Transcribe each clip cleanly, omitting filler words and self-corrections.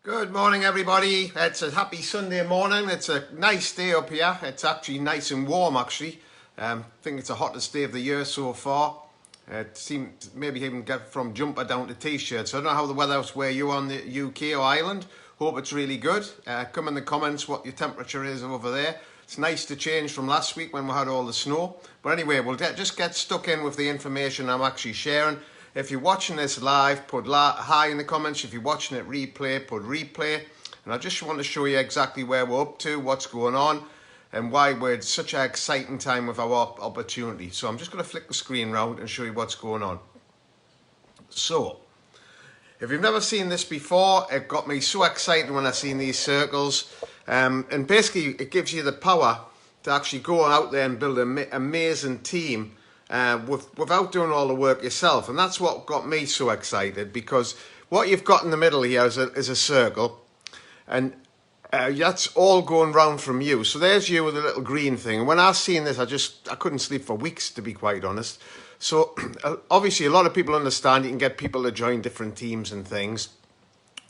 Good morning, everybody. It's a happy Sunday morning. It's a nice day up here. It's actually nice and warm, actually. I think it's the hottest day of the year so far. It seemed maybe even get from jumper down to t-shirt. So I don't know how the weather's where you are in the UK or Ireland. Hope it's really good. Come in the comments what your temperature is over there. It's nice to change from last week when we had all the snow. But anyway, we'll just get stuck in with the information I'm actually sharing. If you're watching this live, put hi in the comments. If you're watching it replay, put replay. And I just want to show you exactly where we're up to, what's going on, and why we're at such an exciting time with our opportunity. So I'm just going to flick the screen round and show you what's going on. So, if you've never seen this before, it got me so excited when I seen these circles. And basically, it gives you the power to actually go out there and build an amazing team without doing all the work yourself. And that's what got me so excited, because what you've got in the middle here is a circle, and that's all going round from you. So there's you with a little green thing. And when I seen this, I couldn't sleep for weeks, to be quite honest. So obviously a lot of people understand you can get people to join different teams and things,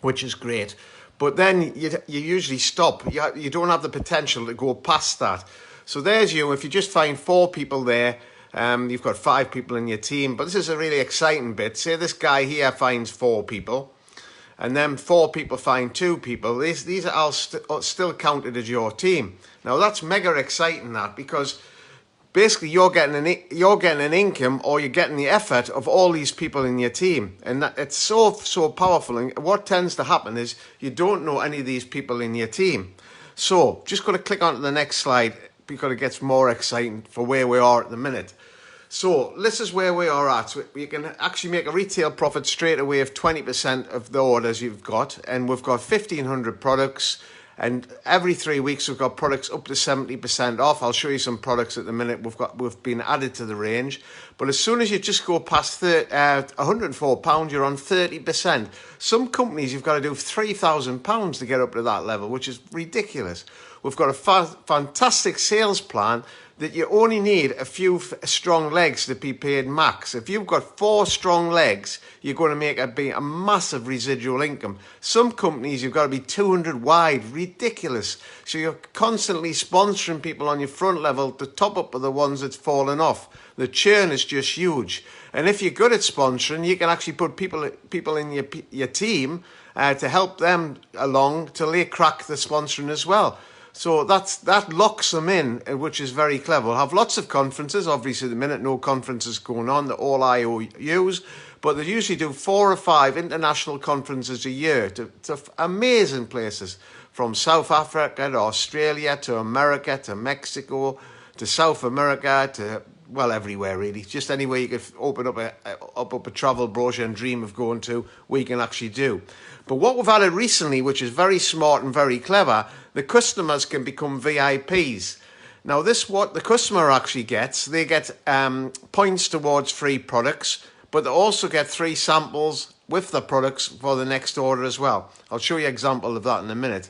which is great. But then you usually stop. You don't have the potential to go past that. So there's you. If you just find 4 people there, you've got 5 people in your team. But this is a really exciting bit. Say this guy here finds 4 people, and then 4 people find 2 people. These are all still counted as your team. Now that's mega exciting, that, because basically you're getting an income, or you're getting the effort of all these people in your team, and it's so powerful. And what tends to happen is you don't know any of these people in your team. So just going to click on to the next slide, because it gets more exciting for where we are at the minute. So this is where we are at. So you can actually make a retail profit straight away of 20% of the orders you've got, and we've got 1,500 products, and every 3 weeks we've got products up to 70% off. I'll show you some products at the minute we've been added to the range. But as soon as you just go past £104, you're on 30%. Some companies you've got to do £3,000 to get up to that level, which is ridiculous. We've got a fantastic sales plan that you only need a few strong legs to be paid max. If you've got 4 strong legs, you're going to make a massive residual income. Some companies, you've got to be 200 wide. Ridiculous. So you're constantly sponsoring people on your front level to top up with the ones that's fallen off. The churn is just huge. And if you're good at sponsoring, you can actually put people in your team to help them along till they crack the sponsoring as well. So that locks them in, which is very clever. We'll have lots of conferences. Obviously, at the minute, no conferences going on. They're all IOUs. But they usually do 4 or 5 international conferences a year to amazing places, from South Africa to Australia to America to Mexico to South America to, well, everywhere really. Just anywhere you could open up a travel brochure and dream of going to, we can actually do. But what we've added recently, which is very smart and very clever, the customers can become VIPs. Now this, what the customer actually gets, they get points towards free products, but they also get 3 samples with the products for the next order as well. I'll show you an example of that in a minute.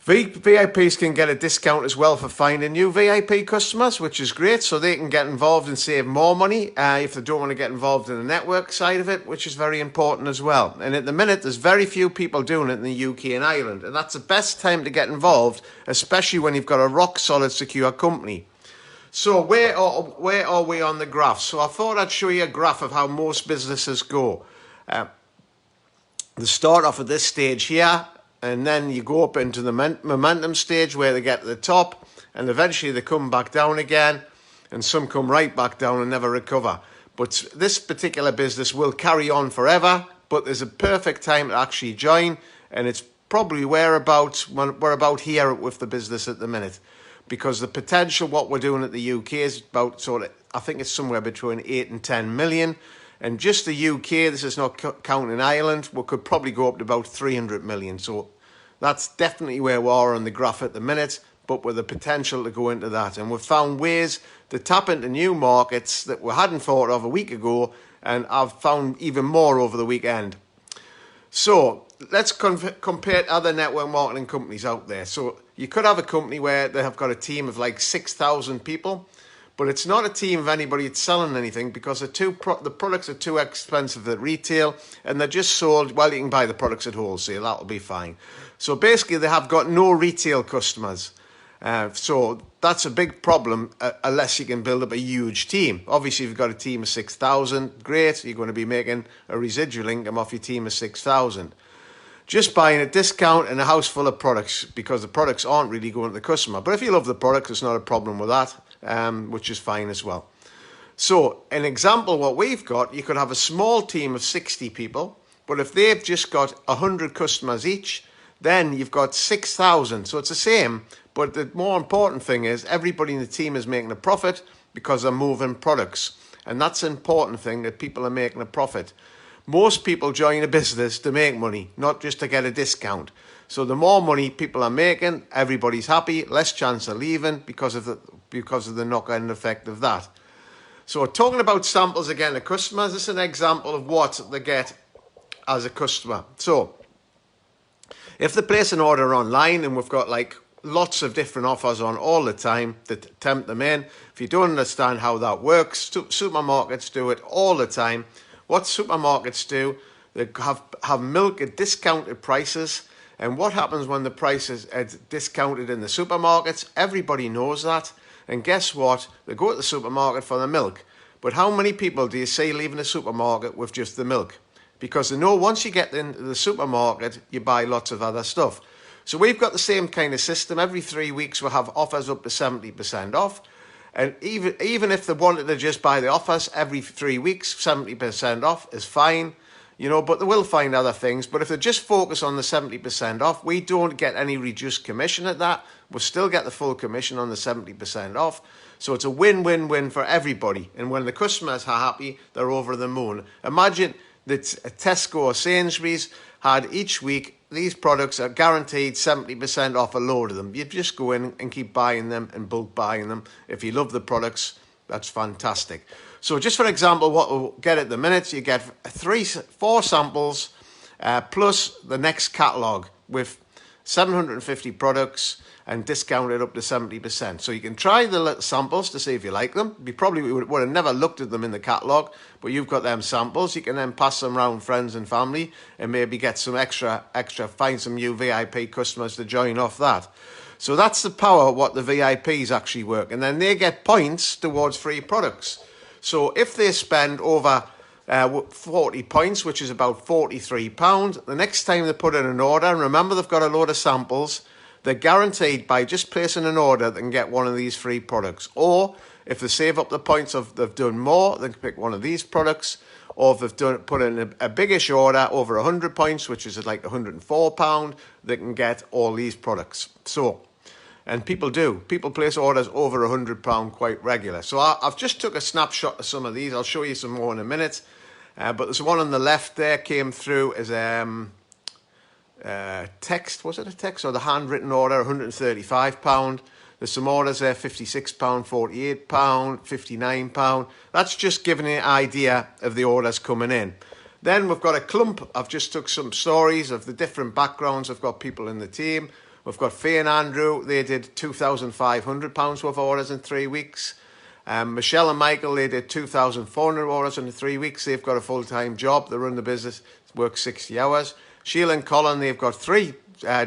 VIPs can get a discount as well for finding new VIP customers, which is great, so they can get involved and save more money if they don't want to get involved in the network side of it, which is very important as well. And at the minute, there's very few people doing it in the UK and Ireland, and that's the best time to get involved, especially when you've got a rock-solid, secure company. So where are we on the graph? So I thought I'd show you a graph of how most businesses go. They start off at this stage here, and then you go up into the momentum stage where they get to the top, and eventually they come back down again, and some come right back down and never recover. But this particular business will carry on forever, but there's a perfect time to actually join, and it's probably we're about here with the business at the minute, because the potential, what we're doing at the UK is about I think it's somewhere between 8 and 10 million. And just the UK, this is not counting Ireland, we could probably go up to about 300 million. So that's definitely where we are on the graph at the minute, but with the potential to go into that. And we've found ways to tap into new markets that we hadn't thought of a week ago, and I've found even more over the weekend. So let's compare other network marketing companies out there. So you could have a company where they have got a team of like 6,000 people, But it's not a team of anybody that's selling anything, because the products are too expensive at retail, and they're just sold. Well, you can buy the products at wholesale, that'll be fine. So basically they have got no retail customers. So that's a big problem unless you can build up a huge team. Obviously, if you've got a team of 6,000, great, you're going to be making a residual income off your team of 6,000. Just buying a discount and a house full of products, because the products aren't really going to the customer. But if you love the product, there's not a problem with that, which is fine as well. So an example, what we've got, you could have a small team of 60 people, but if they've just got 100 customers each, then you've got 6,000. So it's the same, but the more important thing is everybody in the team is making a profit because they're moving products. And that's an important thing, that people are making a profit. Most people join a business to make money, not just to get a discount. So the more money people are making, everybody's happy, less chance of leaving because of the knock-on effect of that. So talking about samples again of customers, this is an example of what they get as a customer. So if they place an order online, and we've got like lots of different offers on all the time to tempt them in. If you don't understand how that works, supermarkets do it all the time. What supermarkets do, they have milk at discounted prices. And what happens when the prices are discounted in the supermarkets? Everybody knows that. And guess what? They go to the supermarket for the milk. But how many people do you see leaving the supermarket with just the milk? Because they know once you get into the supermarket, you buy lots of other stuff. So we've got the same kind of system. Every 3 weeks we'll have offers up to 70% off. And even if they wanted to just buy the offers every 3 weeks, 70% off is fine. You know, but they will find other things. But if they just focus on the 70% off, we don't get any reduced commission at that. We'll still get the full commission on the 70% off. So it's a win-win-win for everybody. And when the customers are happy, they're over the moon. Imagine that Tesco or Sainsbury's had each week, these products are guaranteed 70% off a load of them. You just go in and keep buying them and bulk buying them. If you love the products, that's fantastic. So just for example, what we'll get at the minute, you get 4 samples plus the next catalogue with 750 products and discounted up to 70%. So you can try the little samples to see if you like them. You probably would have never looked at them in the catalogue, but you've got them samples. You can then pass them around friends and family and maybe get some extra, find some new VIP customers to join off that. So that's the power of what the VIPs actually work. And then they get points towards free products. So if they spend over 40 points, which is about £43, the next time they put in an order, and remember they've got a load of samples, they're guaranteed by just placing an order they can get one of these free products. Or if they save up the points of they've done more, they can pick one of these products. Or if they've put in a biggish order over 100 points, which is like £104, they can get all these products. So, and people place orders over £100 quite regular. So I've just took a snapshot of some of these. I'll show you some more in a minute. But there's one on the left there came through as text. Was it a text or the handwritten order? £135. There's some orders there, £56, £48, £59. That's just giving you an idea of the orders coming in. Then we've got a clump. I've just took some stories of the different backgrounds. I've got people in the team. We've got Faye and Andrew. They did £2,500 worth of orders in 3 weeks. Michelle and Michael, they did 2,400 orders in 3 weeks. They've got a full-time job. They run the business, work 60 hours. Sheila and Colin, they've got 3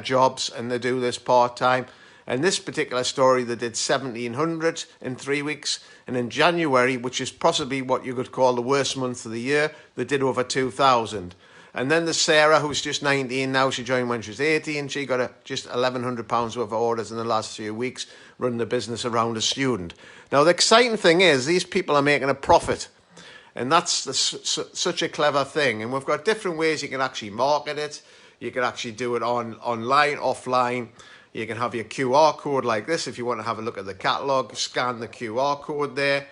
jobs and they do this part-time. And this particular story, they did 1,700 in 3 weeks. And in January, which is possibly what you could call the worst month of the year, they did over 2,000. And then there's Sarah, who's just 19 now. She joined when she was 18. She got just £1,100 worth of orders in the last few weeks, running the business around a student. Now, the exciting thing is these people are making a profit. And that's such a clever thing. And we've got different ways you can actually market it. You can actually do it online, offline. You can have your QR code like this. If you want to have a look at the catalogue, scan the QR code there.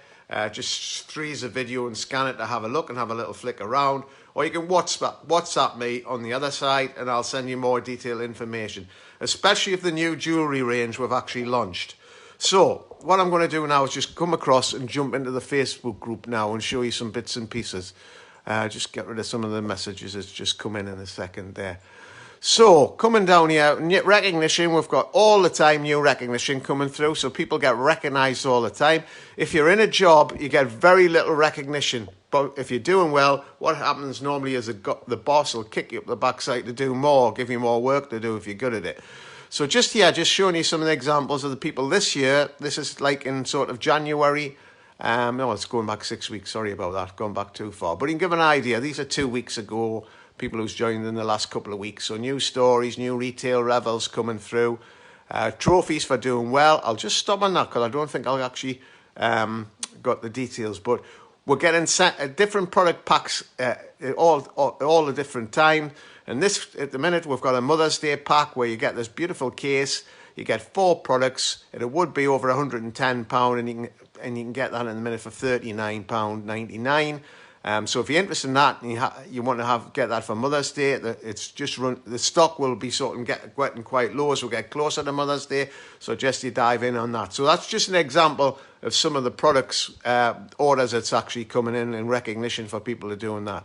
Just freeze the video and scan it to have a look and have a little flick around. Or you can WhatsApp me on the other side and I'll send you more detailed information, especially if the new jewellery range we've actually launched. So what I'm going to do now is just come across and jump into the Facebook group now and show you some bits and pieces. Just get rid of some of the messages that's just come in a second there. So, coming down here, recognition, we've got all the time new recognition coming through, so people get recognised all the time. If you're in a job, you get very little recognition. But if you're doing well, what happens normally is the boss will kick you up the backside to do more, give you more work to do if you're good at it. So just here, just showing you some of the examples of the people this year. This is like in sort of January. No, it's going back 6 weeks. Sorry about that, going back too far. But you can give an idea. These are 2 weeks ago. People who's joined in the last couple of weeks. So new stories, new retail revels coming through. Trophies for doing well. I'll just stop on that because I don't think I'll actually got the details. But we're getting different product packs all the different time. And this, at the minute, we've got a Mother's Day pack where you get this beautiful case. You get 4 products. And it would be over £110, and you can get that in a minute for £39.99. So if you're interested in that and you want to get that for Mother's Day, it's just the stock will be sort of getting quite low as we get closer to Mother's Day. So just you dive in on that. So that's just an example of some of the products orders that's actually coming in recognition for people who are doing that.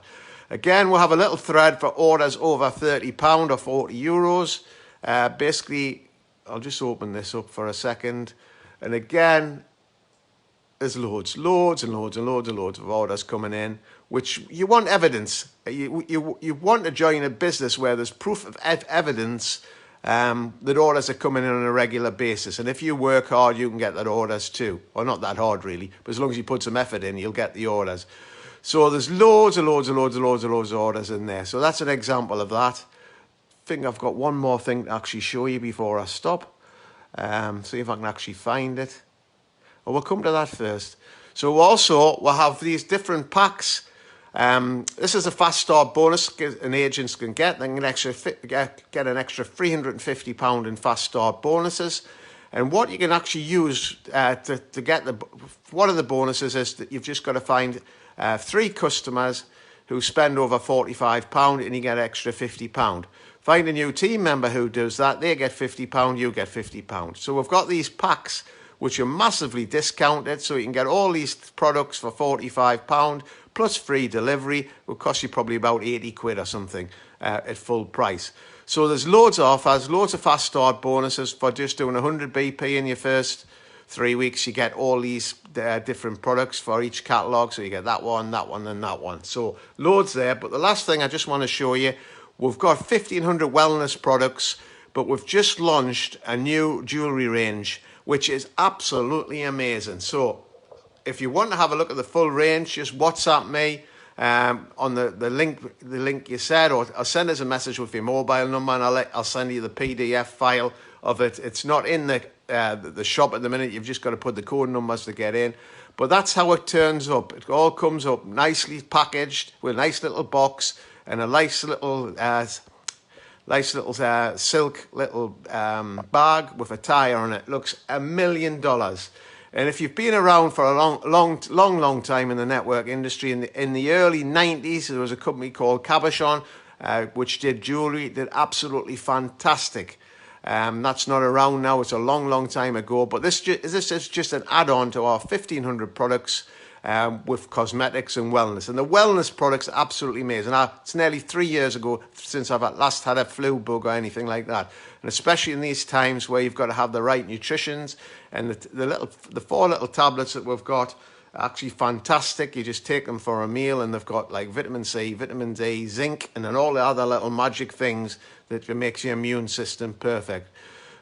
Again, we'll have a little thread for orders over £30 or €40. Basically, I'll just open this up for a second. And again, there's loads of orders coming in, which you want evidence. You want to join a business where there's proof of evidence that orders are coming in on a regular basis. And if you work hard, you can get that orders too. Or not that hard, really. But as long as you put some effort in, you'll get the orders. So there's loads of orders in there. So that's an example of that. I think I've got one more thing to actually show you before I stop. See if I can actually find it. Well, we'll come to that first. So also, we'll have these different packs. This is a fast start bonus an agents can get. They can get an extra £350 in fast start bonuses. And what you can actually use to get one of the bonuses is that you've just got to find 3 customers who spend over £45 and you get extra £50. Find a new team member who does that. They get £50, you get £50. So we've got these packs which are massively discounted, so you can get all these products for £45 plus free delivery. It will cost you probably about 80 quid or something at full price. So there's loads of offers, loads of fast start bonuses for just doing 100 BP in your first 3 weeks. You get all these different products for each catalogue, so you get that one, and that one. So loads there, but the last thing I just want to show you, we've got 1,500 wellness products, but we've just launched a new jewellery range, which is absolutely amazing. So if you want to have a look at the full range, just WhatsApp me on the link you said, or I'll send us a message with your mobile number, and I'll send you the PDF file of it. It's not in the shop at the minute. You've just got to put the code numbers to get in. But that's how it turns up. It all comes up nicely packaged with a nice little box and a nice little silk little bag with a tie on it. Looks $1 million. And if you've been around for a long time in the network industry, in the early 90s, there was a company called Cabochon, which did jewelry, did absolutely fantastic. That's not around now. It's a long time ago. But this is just an add-on to our 1,500 products with cosmetics and wellness. And the wellness products are absolutely amazing. It's nearly 3 years ago since I've last had a flu bug or anything like that. And especially in these times where you've got to have the right nutritions, and the 4 little tablets that we've got are actually fantastic. You just take them for a meal, and they've got like vitamin C, vitamin D, zinc, and then all the other little magic things that makes your immune system perfect.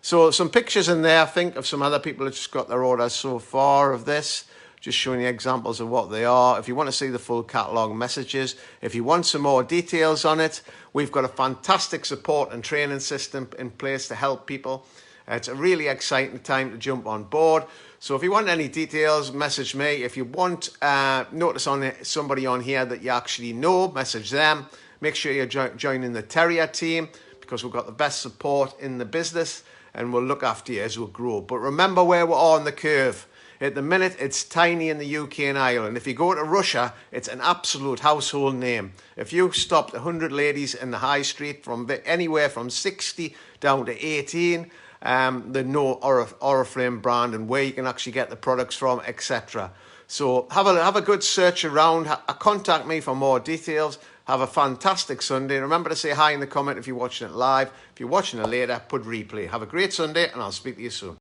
So some pictures in there, I think, of some other people that just got their orders so far of this. Just showing you examples of what they are. If you want to see the full catalogue messages, if you want some more details on it, we've got a fantastic support and training system in place to help people. It's a really exciting time to jump on board. So if you want any details, message me. If you want notice on somebody on here that you actually know, message them. Make sure you're joining the Terrier team, because we've got the best support in the business, and we'll look after you as we grow. But remember where we're on the curve. At the minute, it's tiny in the UK and Ireland. If you go to Russia, it's an absolute household name. If you stopped 100 ladies in the high street from anywhere from 60 down to 18, they know Oriflame brand and where you can actually get the products from, etc. So have a good search around. Contact me for more details. Have a fantastic Sunday. Remember to say hi in the comment if you're watching it live. If you're watching it later, put replay. Have a great Sunday, and I'll speak to you soon.